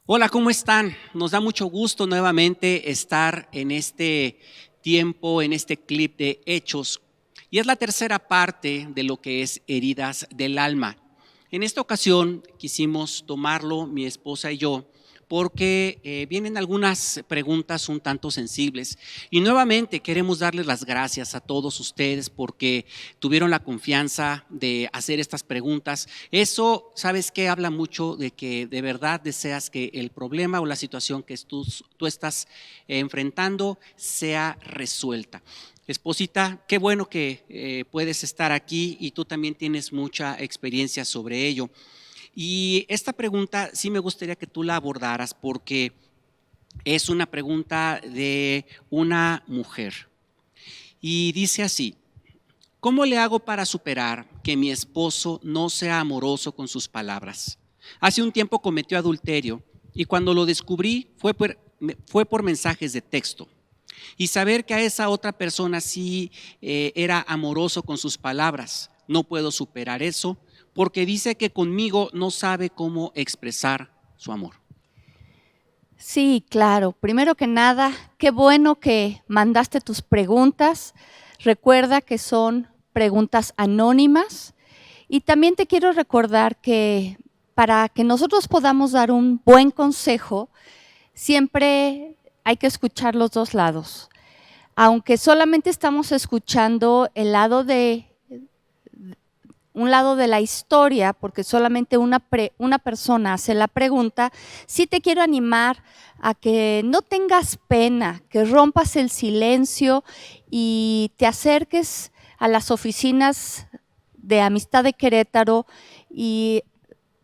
Hola, ¿cómo están? Nos da mucho gusto nuevamente estar en este tiempo, en este clip de Hechos. Y es la tercera parte de lo que es Heridas del Alma. En esta ocasión quisimos tomarlo mi esposa y yo porque vienen algunas preguntas un tanto sensibles y nuevamente queremos darles las gracias a todos ustedes porque tuvieron la confianza de hacer estas preguntas. Eso, ¿sabes qué? Habla mucho de que de verdad deseas que el problema o la situación que tú estás enfrentando sea resuelta. Esposita, qué bueno que puedes estar aquí y tú también tienes mucha experiencia sobre ello. Y esta pregunta sí me gustaría que tú la abordaras porque es una pregunta de una mujer. Y dice así: ¿cómo le hago para superar que mi esposo no sea amoroso con sus palabras? Hace un tiempo cometió adulterio y cuando lo descubrí fue por mensajes de texto. Y saber que a esa otra persona sí era amoroso con sus palabras. No puedo superar eso porque dice que conmigo no sabe cómo expresar su amor. Sí, claro. Primero que nada, qué bueno que mandaste tus preguntas. Recuerda que son preguntas anónimas. Y también te quiero recordar que para que nosotros podamos dar un buen consejo, siempre hay que escuchar los dos lados. Aunque solamente estamos escuchando el lado de un lado de la historia, porque solamente una persona hace la pregunta, sí te quiero animar a que no tengas pena, que rompas el silencio y te acerques a las oficinas de Amistad de Querétaro y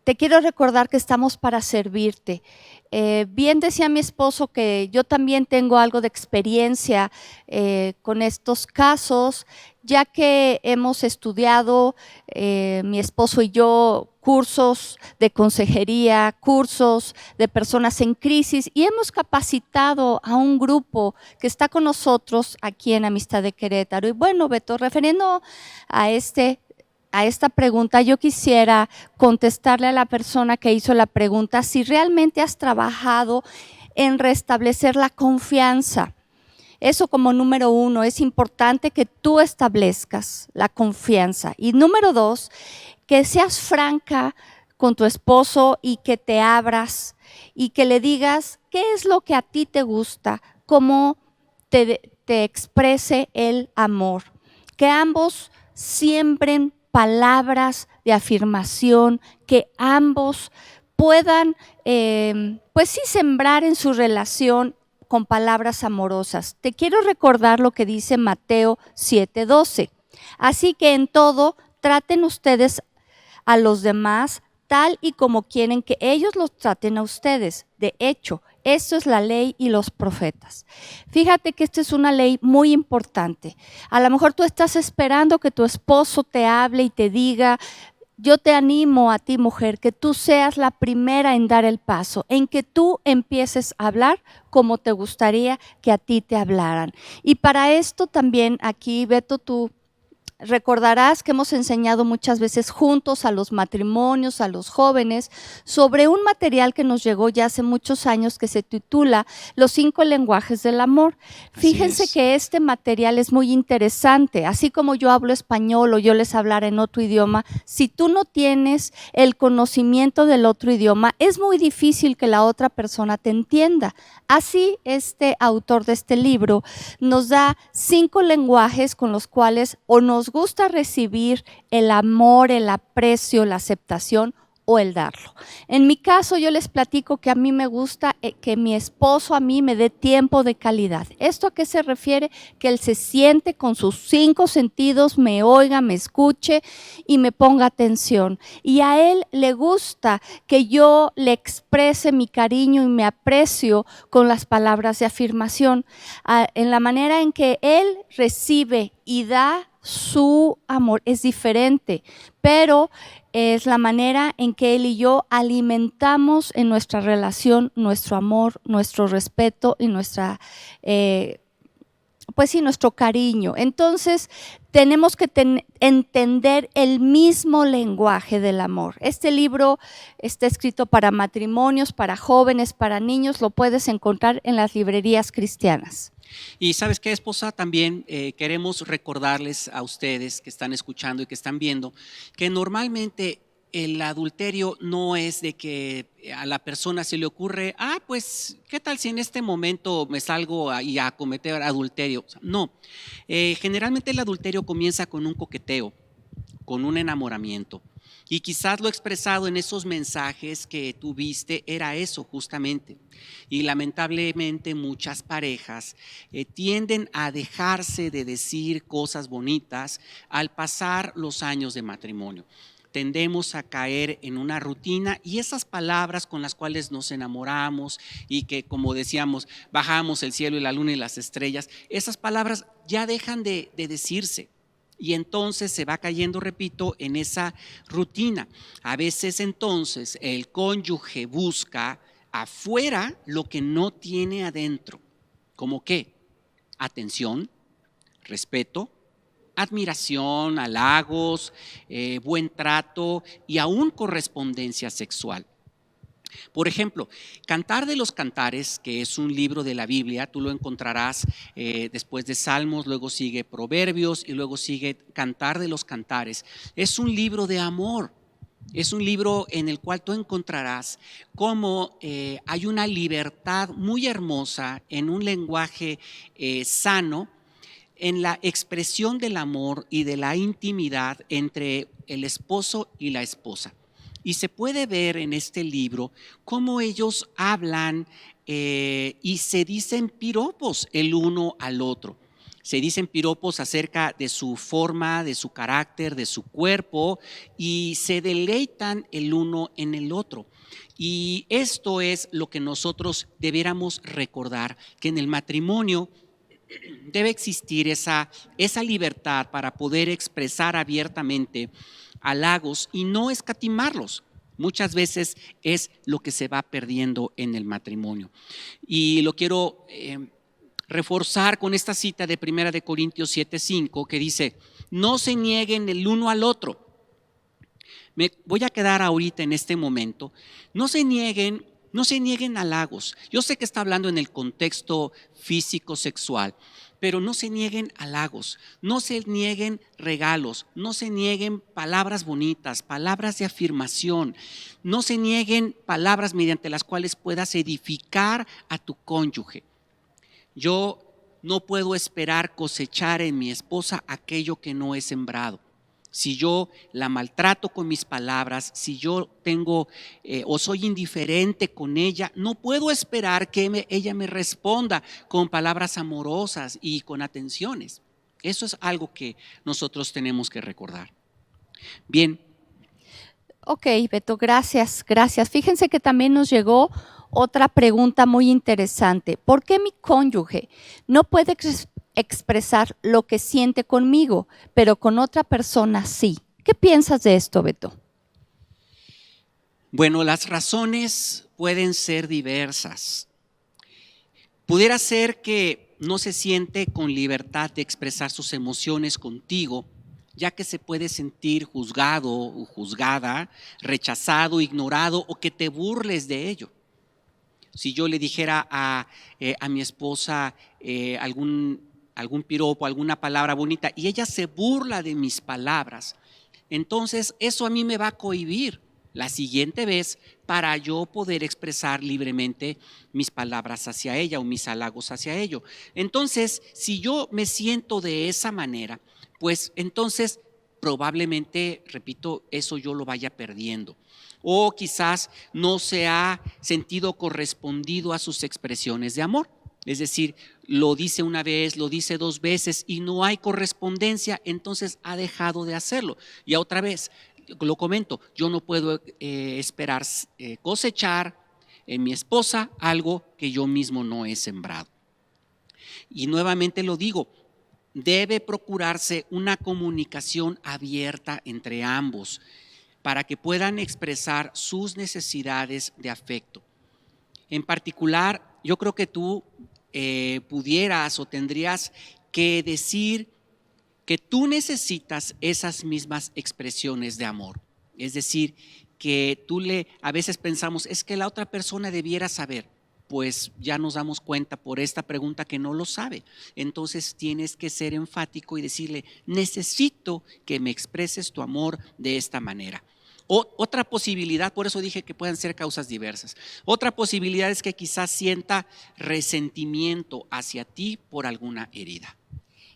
te quiero recordar que estamos para servirte. Bien decía mi esposo que yo también tengo algo de experiencia con estos casos, ya que hemos estudiado, mi esposo y yo, cursos de consejería, cursos de personas en crisis y hemos capacitado a un grupo que está con nosotros aquí en Amistad de Querétaro. Y bueno, Beto, refiriendo a esta pregunta, yo quisiera contestarle a la persona que hizo la pregunta si realmente has trabajado en restablecer la confianza. Eso como número uno, es importante que tú establezcas la confianza. Y número dos, que seas franca con tu esposo y que te abras y que le digas qué es lo que a ti te gusta, cómo te exprese el amor. Que ambos siembren palabras de afirmación, que ambos puedan, pues sí, sembrar en su relación con palabras amorosas. Te quiero recordar lo que dice Mateo 7:12. Así que en todo traten ustedes a los demás tal y como quieren que ellos los traten a ustedes. De hecho, esto es la ley y los profetas. Fíjate que esta es una ley muy importante. A lo mejor tú estás esperando que tu esposo te hable y te diga. Yo te animo a ti, mujer, que tú seas la primera en dar el paso, en que tú empieces a hablar como te gustaría que a ti te hablaran. Y para esto también aquí, Beto, tú recordarás que hemos enseñado muchas veces juntos a los matrimonios, a los jóvenes, sobre un material que nos llegó ya hace muchos años que se titula Los 5 lenguajes del amor. Así Fíjense es. que este material es muy interesante, así como yo hablo español o yo les hablara en otro idioma, si tú no tienes el conocimiento del otro idioma, es muy difícil que la otra persona te entienda. Así, este autor de este libro nos da 5 lenguajes con los cuales o nos gusta recibir el amor, el aprecio, la aceptación o el darlo. En mi caso, yo les platico que a mí me gusta que mi esposo a mí me dé tiempo de calidad. ¿Esto a qué se refiere? Que él se siente con sus 5 sentidos, me oiga, me escuche y me ponga atención. Y a él le gusta que yo le exprese mi cariño y mi aprecio con las palabras de afirmación, en la manera en que él recibe y da su amor es diferente, pero es la manera en que él y yo alimentamos en nuestra relación nuestro amor, nuestro respeto y nuestra pues sí, nuestro cariño. Entonces, tenemos que entender el mismo lenguaje del amor. Este libro está escrito para matrimonios, para jóvenes, para niños. Lo puedes encontrar en las librerías cristianas. Y ¿sabes qué, esposa? También queremos recordarles a ustedes que están escuchando y que están viendo que normalmente el adulterio no es de que a la persona se le ocurre, pues, ¿qué tal si en este momento me salgo a cometer adulterio? No, generalmente el adulterio comienza con un coqueteo, con un enamoramiento. Y quizás lo expresado en esos mensajes que tú viste era eso justamente. Y lamentablemente muchas parejas tienden a dejarse de decir cosas bonitas al pasar los años de matrimonio. Tendemos a caer en una rutina y esas palabras con las cuales nos enamoramos y que, como decíamos, bajamos el cielo y la luna y las estrellas, esas palabras ya dejan de decirse. Y entonces se va cayendo, repito, en esa rutina. A veces entonces el cónyuge busca afuera lo que no tiene adentro. ¿Cómo qué? Atención, respeto, admiración, halagos, buen trato y aún correspondencia sexual. Por ejemplo, Cantar de los Cantares, que es un libro de la Biblia, tú lo encontrarás después de Salmos, luego sigue Proverbios y luego sigue Cantar de los Cantares. Es un libro de amor, es un libro en el cual tú encontrarás cómo hay una libertad muy hermosa en un lenguaje sano, en la expresión del amor y de la intimidad entre el esposo y la esposa. Y se puede ver en este libro cómo ellos hablan y se dicen piropos el uno al otro. Se dicen piropos acerca de su forma, de su carácter, de su cuerpo y se deleitan el uno en el otro. Y esto es lo que nosotros debiéramos recordar, que en el matrimonio debe existir esa libertad para poder expresar abiertamente halagos y no escatimarlos. Muchas veces es lo que se va perdiendo en el matrimonio. Y lo quiero reforzar con esta cita de 1 de Corintios 7:5 que dice, no se nieguen el uno al otro. Me voy a quedar ahorita en este momento. No se nieguen halagos. Yo sé que está hablando en el contexto físico sexual, pero no se nieguen halagos, no se nieguen regalos, no se nieguen palabras bonitas, palabras de afirmación, no se nieguen palabras mediante las cuales puedas edificar a tu cónyuge. Yo no puedo esperar cosechar en mi esposa aquello que no he sembrado. Si yo la maltrato con mis palabras, si yo tengo o soy indiferente con ella, no puedo esperar que ella me responda con palabras amorosas y con atenciones. Eso es algo que nosotros tenemos que recordar. Bien. Ok, Beto, gracias. Fíjense que también nos llegó otra pregunta muy interesante. ¿Por qué mi cónyuge no puede expresar lo que siente conmigo, pero con otra persona sí? ¿Qué piensas de esto, Beto? Bueno, las razones pueden ser diversas. Pudiera ser que no se siente con libertad de expresar sus emociones contigo, ya que se puede sentir juzgado o juzgada, rechazado, ignorado o que te burles de ello. Si yo le dijera a mi esposa algún piropo, alguna palabra bonita y ella se burla de mis palabras, entonces eso a mí me va a cohibir la siguiente vez para yo poder expresar libremente mis palabras hacia ella o mis halagos hacia ella. Entonces, si yo me siento de esa manera, pues entonces probablemente, repito, eso yo lo vaya perdiendo. O quizás no se ha sentido correspondido a sus expresiones de amor. Es decir, lo dice una vez, lo dice dos veces y no hay correspondencia, entonces ha dejado de hacerlo. Y otra vez, lo comento, yo no puedo esperar cosechar en mi esposa algo que yo mismo no he sembrado. Y nuevamente lo digo, debe procurarse una comunicación abierta entre ambos para que puedan expresar sus necesidades de afecto. En particular, yo creo que tú pudieras o tendrías que decir que tú necesitas esas mismas expresiones de amor. Es decir, que a veces pensamos, es que la otra persona debiera saber. Pues ya nos damos cuenta por esta pregunta que no lo sabe. Entonces tienes que ser enfático y decirle, necesito que me expreses tu amor de esta manera. Otra posibilidad, por eso dije que pueden ser causas diversas. Otra posibilidad es que quizás sienta resentimiento hacia ti por alguna herida.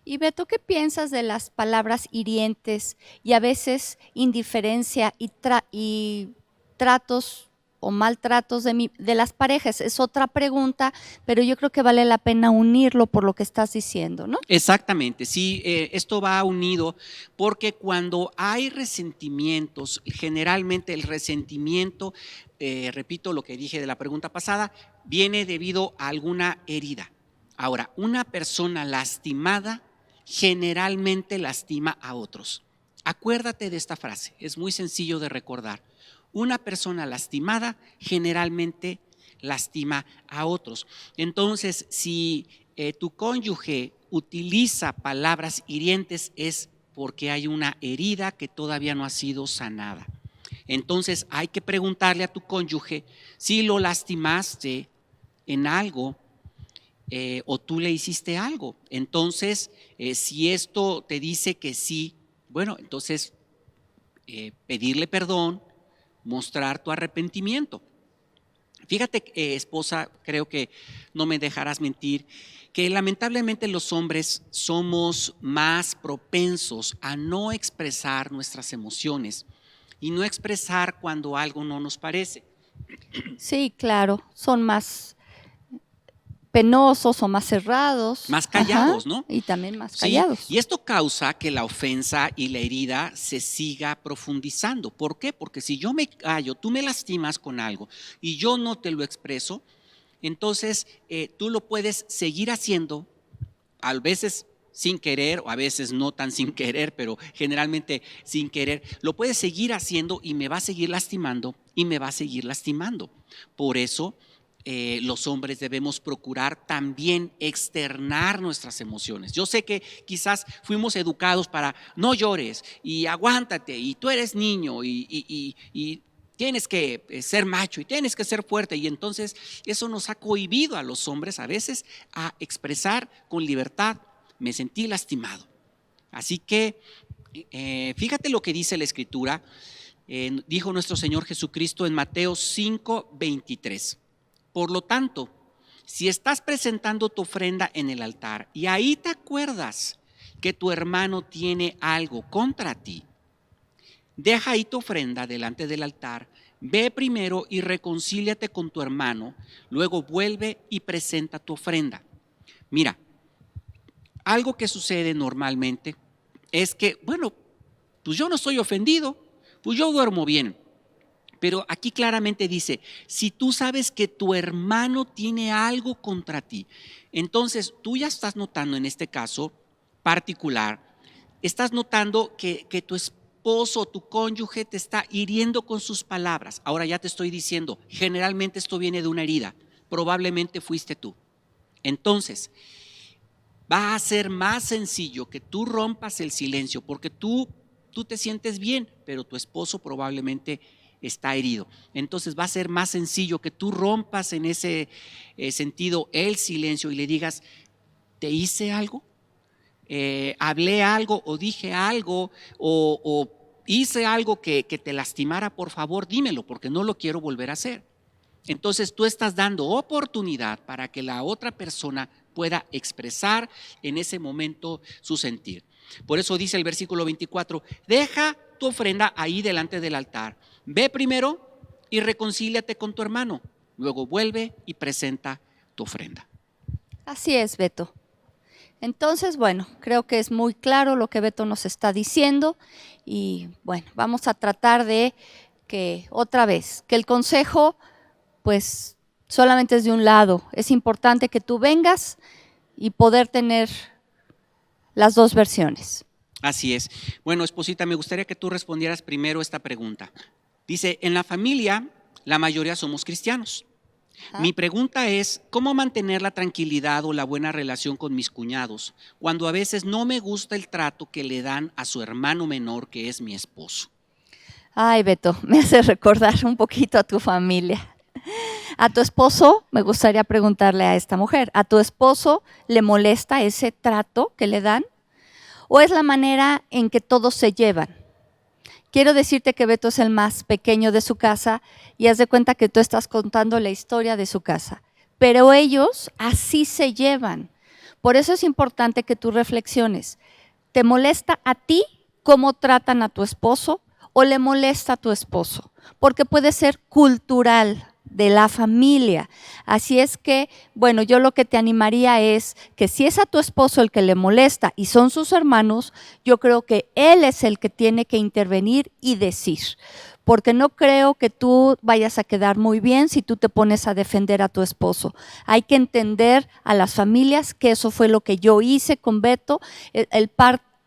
Y Beto, ¿qué piensas de las palabras hirientes y a veces indiferencia y tratos o maltratos de las parejas? Es otra pregunta, pero yo creo que vale la pena unirlo por lo que estás diciendo, ¿no? Exactamente, sí, esto va unido porque cuando hay resentimientos, generalmente el resentimiento, repito lo que dije de la pregunta pasada, viene debido a alguna herida. Ahora, una persona lastimada generalmente lastima a otros. Acuérdate de esta frase, es muy sencillo de recordar. Una persona lastimada generalmente lastima a otros. Entonces, si tu cónyuge utiliza palabras hirientes, es porque hay una herida que todavía no ha sido sanada. Entonces, hay que preguntarle a tu cónyuge si lo lastimaste en algo. O tú le hiciste algo. Entonces, si esto te dice que sí, bueno, entonces pedirle perdón, mostrar tu arrepentimiento. Fíjate, esposa, creo que no me dejarás mentir, que lamentablemente los hombres somos más propensos a no expresar nuestras emociones y no expresar cuando algo no nos parece. Sí, claro, son más penosos o más cerrados. Más callados, Ajá, ¿no? y también más Sí, callados. y esto causa que la ofensa y la herida se siga profundizando. ¿Por qué? Porque si yo me callo, tú me lastimas con algo y yo no te lo expreso, entonces tú lo puedes seguir haciendo, a veces sin querer o a veces no tan sin querer, pero generalmente sin querer, lo puedes seguir haciendo y me va a seguir lastimando y me va a seguir lastimando. Por eso los hombres debemos procurar también externar nuestras emociones. Yo sé que quizás fuimos educados para no llores y aguántate y tú eres niño y tienes que ser macho y tienes que ser fuerte, y entonces eso nos ha cohibido a los hombres a veces a expresar con libertad, me sentí lastimado. Así que fíjate lo que dice la Escritura, dijo nuestro Señor Jesucristo en Mateo 5:23. Por lo tanto, si estás presentando tu ofrenda en el altar y ahí te acuerdas que tu hermano tiene algo contra ti, deja ahí tu ofrenda delante del altar, ve primero y reconcíliate con tu hermano, luego vuelve y presenta tu ofrenda. Mira, algo que sucede normalmente es que, bueno, pues yo no estoy ofendido, pues yo duermo bien. Pero aquí claramente dice, si tú sabes que tu hermano tiene algo contra ti, entonces tú ya estás notando en este caso particular, estás notando que tu esposo, tu cónyuge te está hiriendo con sus palabras. Ahora ya te estoy diciendo, generalmente esto viene de una herida, probablemente fuiste tú. Entonces, va a ser más sencillo que tú rompas el silencio, porque tú te sientes bien, pero tu esposo probablemente está herido. Entonces va a ser más sencillo que tú rompas en ese sentido el silencio y le digas, ¿te hice algo? ¿Hablé algo o dije algo o hice algo que te lastimara? Por favor, dímelo, porque no lo quiero volver a hacer. Entonces tú estás dando oportunidad para que la otra persona pueda expresar en ese momento su sentir. Por eso dice el versículo 24, deja tu ofrenda ahí delante del altar. Ve primero y reconcíliate con tu hermano. Luego vuelve y presenta tu ofrenda. Así es, Beto. Entonces, bueno, creo que es muy claro lo que Beto nos está diciendo y bueno, vamos a tratar de que otra vez, que el consejo pues solamente es de un lado. Es importante que tú vengas y poder tener las dos versiones. Así es. Bueno, esposita, me gustaría que tú respondieras primero esta pregunta. Dice, en la familia la mayoría somos cristianos. Mi pregunta es, ¿cómo mantener la tranquilidad o la buena relación con mis cuñados cuando a veces no me gusta el trato que le dan a su hermano menor, que es mi esposo? Ay, Beto, me hace recordar un poquito a tu familia. A tu esposo, me gustaría preguntarle a esta mujer, ¿a tu esposo le molesta ese trato que le dan? ¿O es la manera en que todos se llevan? Quiero decirte que Beto es el más pequeño de su casa y haz de cuenta que tú estás contando la historia de su casa. Pero ellos así se llevan. Por eso es importante que tú reflexiones. ¿Te molesta a ti cómo tratan a tu esposo o le molesta a tu esposo? Porque puede ser cultural de la familia. Así es que, bueno, yo lo que te animaría es que si es a tu esposo el que le molesta y son sus hermanos, yo creo que él es el que tiene que intervenir y decir. Porque no creo que tú vayas a quedar muy bien si tú te pones a defender a tu esposo. Hay que entender a las familias que eso fue lo que yo hice con Beto.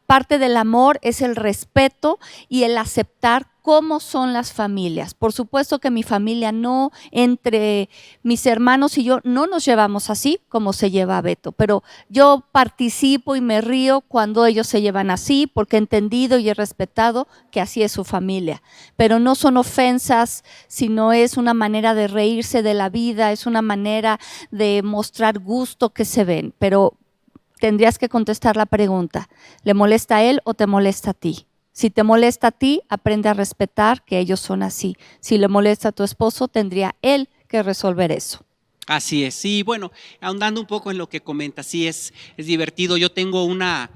Parte del amor es el respeto y el aceptar cómo son las familias. Por supuesto que mi familia no, entre mis hermanos y yo, no nos llevamos así como se lleva Beto, pero yo participo y me río cuando ellos se llevan así, porque he entendido y he respetado que así es su familia. Pero no son ofensas, sino es una manera de reírse de la vida, es una manera de mostrar gusto que se ven, pero tendrías que contestar la pregunta, ¿le molesta a él o te molesta a ti? Si te molesta a ti, aprende a respetar que ellos son así. Si le molesta a tu esposo, tendría él que resolver eso. Así es, sí, bueno, ahondando un poco en lo que comentas, sí es divertido. Yo tengo una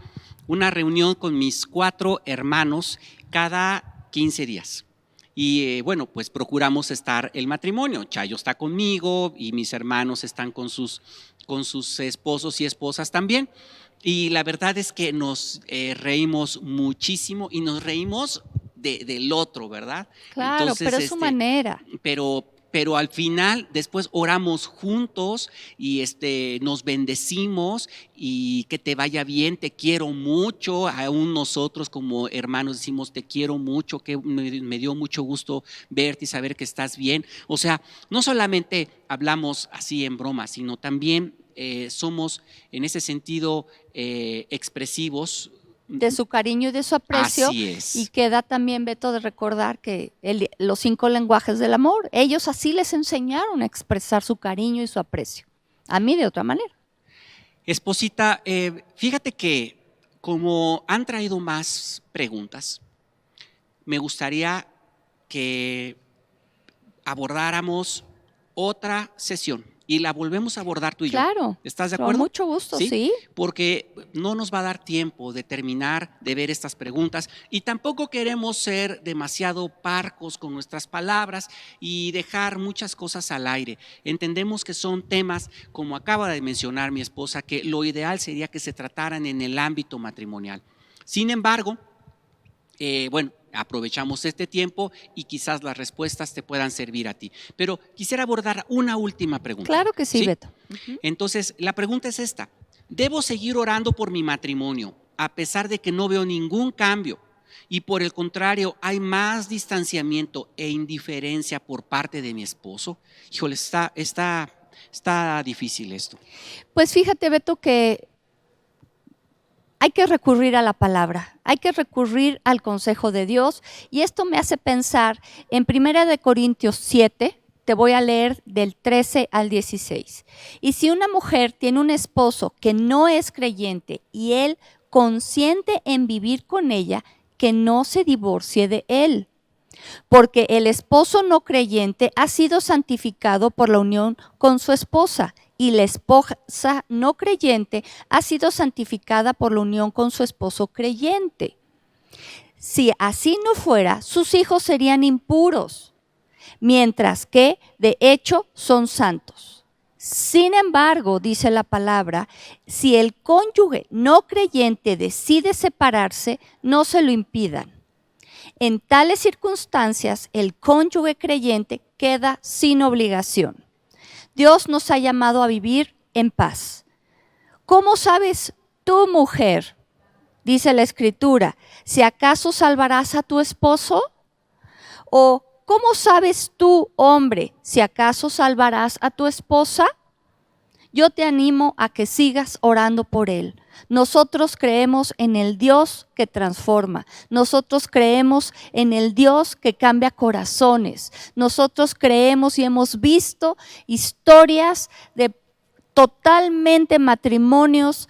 reunión con mis 4 hermanos cada 15 días. Y bueno, pues procuramos estar el matrimonio. Chayo está conmigo y mis hermanos están con sus esposos y esposas también. Y la verdad es que nos reímos muchísimo y nos reímos del otro, ¿verdad? Claro, Entonces, pero es su manera. Pero al final después oramos juntos y nos bendecimos y que te vaya bien, te quiero mucho. Aún nosotros como hermanos decimos te quiero mucho, que me dio mucho gusto verte y saber que estás bien. O sea, no solamente hablamos así en broma, sino también somos en ese sentido expresivos de su cariño y de su aprecio. Así es. Y queda también, Beto, de recordar que los 5 lenguajes del amor, ellos así les enseñaron a expresar su cariño y su aprecio. A mí de otra manera. Esposita, fíjate que como han traído más preguntas, me gustaría que abordáramos otra sesión y la volvemos a abordar tú y Claro, yo. ¿Estás de acuerdo? Con mucho gusto, sí. Porque no nos va a dar tiempo de terminar de ver estas preguntas y tampoco queremos ser demasiado parcos con nuestras palabras y dejar muchas cosas al aire. Entendemos que son temas, como acaba de mencionar mi esposa, que lo ideal sería que se trataran en el ámbito matrimonial. Sin embargo, bueno, aprovechamos este tiempo y quizás las respuestas te puedan servir a ti. Pero quisiera abordar una última pregunta. Claro que sí, Beto. Entonces, la pregunta es esta. ¿Debo seguir orando por mi matrimonio a pesar de que no veo ningún cambio? Y por el contrario, hay más distanciamiento e indiferencia por parte de mi esposo. Híjole, está difícil esto. Pues fíjate, Beto, que hay que recurrir a la palabra, hay que recurrir al consejo de Dios, y esto me hace pensar en 1 Corintios 7, te voy a leer del 13 al 16. Y si una mujer tiene un esposo que no es creyente y él consiente en vivir con ella, que no se divorcie de él. Porque el esposo no creyente ha sido santificado por la unión con su esposa, y la esposa no creyente ha sido santificada por la unión con su esposo creyente. Si así no fuera, sus hijos serían impuros, mientras que de hecho son santos. Sin embargo, dice la palabra, si el cónyuge no creyente decide separarse, no se lo impidan. En tales circunstancias, el cónyuge creyente queda sin obligación. Dios nos ha llamado a vivir en paz. ¿Cómo sabes tú, mujer? Dice la Escritura, ¿si acaso salvarás a tu esposo? ¿O ¿cómo sabes tú, hombre, si acaso salvarás a tu esposa? Yo te animo a que sigas orando por él. Nosotros creemos en el Dios que transforma. Nosotros creemos en el Dios que cambia corazones. Nosotros creemos y hemos visto historias de totalmente matrimonios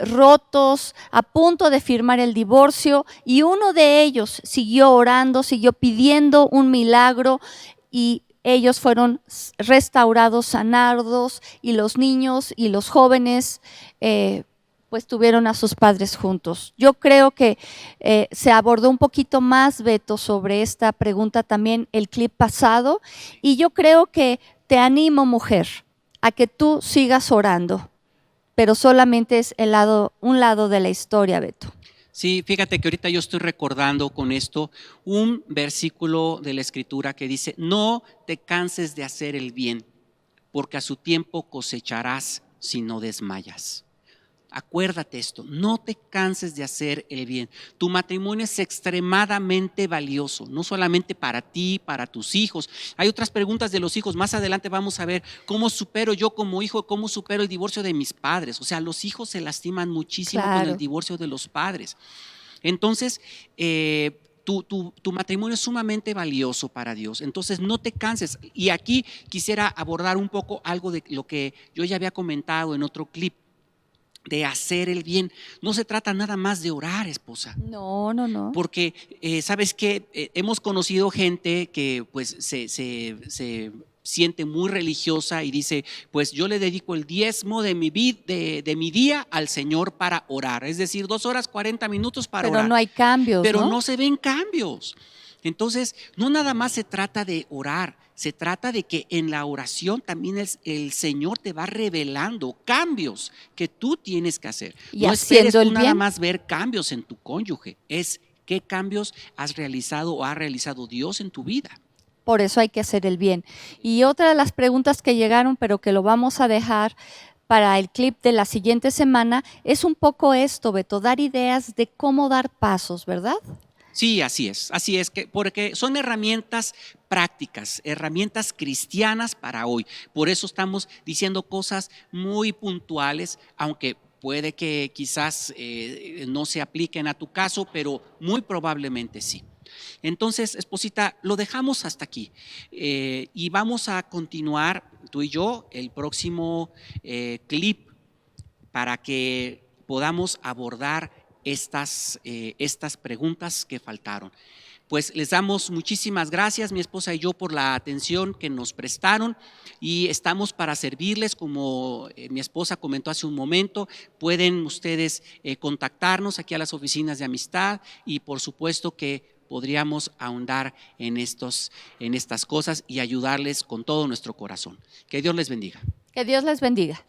rotos, a punto de firmar el divorcio, y uno de ellos siguió orando, siguió pidiendo un milagro, y ellos fueron restaurados, sanados, y los niños y los jóvenes pues tuvieron a sus padres juntos. Yo creo que se abordó un poquito más, Beto, sobre esta pregunta también el clip pasado, y yo creo que te animo, mujer, a que tú sigas orando, pero solamente es un lado de la historia, Beto. Sí, fíjate que ahorita yo estoy recordando con esto un versículo de la Escritura que dice: no te canses de hacer el bien, porque a su tiempo cosecharás si no desmayas. Acuérdate esto, no te canses de hacer el bien. Tu matrimonio es extremadamente valioso, no solamente para ti, para tus hijos. Hay otras preguntas de los hijos. Más adelante vamos a ver cómo supero yo como hijo, cómo supero el divorcio de mis padres. O sea, los hijos se lastiman muchísimo con el divorcio de los padres. Entonces, tu matrimonio es sumamente valioso para Dios. Entonces, no te canses. Y aquí quisiera abordar un poco algo de lo que yo ya había comentado en otro clip, de hacer el bien. No se trata nada más de orar, esposa. No, no, no. Porque, ¿sabes qué? Hemos conocido gente que pues se siente muy religiosa y dice: pues yo le dedico el diezmo de mi día al Señor para orar. Es decir, 2 horas 40 minutos para orar. Pero no hay cambios, Pero no se ven cambios. Entonces, no nada más se trata de orar, se trata de que en la oración también el Señor te va revelando cambios que tú tienes que hacer. Y no esperes tú nada bien, más ver cambios en tu cónyuge, es qué cambios has realizado o ha realizado Dios en tu vida. Por eso hay que hacer el bien. Y otra de las preguntas que llegaron, pero que lo vamos a dejar para el clip de la siguiente semana, es un poco esto, Beto, dar ideas de cómo dar pasos, ¿verdad? Sí, así es, porque son herramientas prácticas, herramientas cristianas para hoy. Por eso estamos diciendo cosas muy puntuales, aunque puede que quizás no se apliquen a tu caso, pero muy probablemente sí. Entonces, esposita, lo dejamos hasta aquí y vamos a continuar tú y yo el próximo clip para que podamos abordar estas preguntas que faltaron. Pues les damos muchísimas gracias, mi esposa y yo, por la atención que nos prestaron, y estamos para servirles. Como mi esposa comentó hace un momento, pueden ustedes contactarnos aquí a las oficinas de amistad, y por supuesto que podríamos ahondar en estas cosas y ayudarles con todo nuestro corazón. Que Dios les bendiga. Que Dios les bendiga.